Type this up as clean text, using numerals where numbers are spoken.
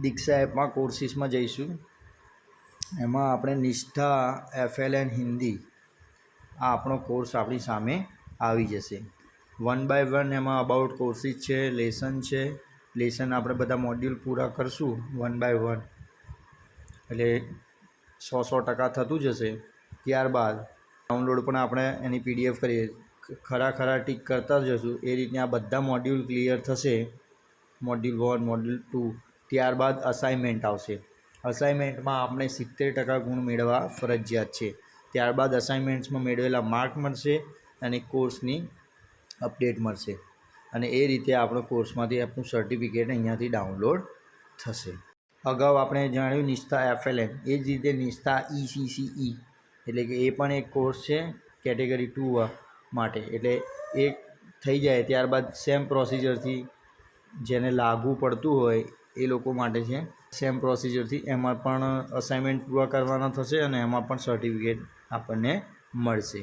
દીક્ષા એપમાં કોર્સીસમાં જઈશું. એમાં આપણે નિષ્ઠા FLN હિન્દી આ આપણો કોર્સ આપણી સામે આવી જશે. 1 by 1 એમાં અબાઉટ કોર્સીસ છે, લેસન છે. લેસન આપણે બધા મોડ્યુલ પૂરા કરશું 1 by 1 એટલે 100% થતું જશે. ત્યારબાદ ડાઉનલોડ પણ આપણે એની PDF કરીએ, ખરા ટીક કરતા જશું. એ રીતના આ બધા મોડ્યુલ ક્લિયર થશે, મોડ્યુલ 1 મોડ્યુલ 2. ત્યારબાદ અસાઇનમેન્ટ આવશે. અસાઇનમેન્ટમાં આપણે 70% ગુણ મેળવવા ફરજિયાત છે. ત્યારબાદ અસાઇનમેન્ટ્સમાં મેળવેલા માર્ક મળશે અને કોર્સની અપડેટ મળશે અને એ રીતે આપણો કોર્સમાંથી આપણું સર્ટિફિકેટ અહીંયાથી ડાઉનલોડ થશે. અગાઉ આપણે જાણ્યું નિષ્ઠા FLN, એ જ રીતે નિષ્ઠા ECCE એટલે કે એ પણ એક કોર્સ છે કેટેગરી 2 માટે. એટલે એ થઈ જાય ત્યારબાદ સેમ પ્રોસિજરથી જેને લાગુ પડતું હોય એ લોકો માટે છે. સેમ પ્રોસિજરથી એમાં પણ અસાઇનમેન્ટ પૂરા કરવાના થશે અને એમાં પણ સર્ટિફિકેટ આપણને મળશે.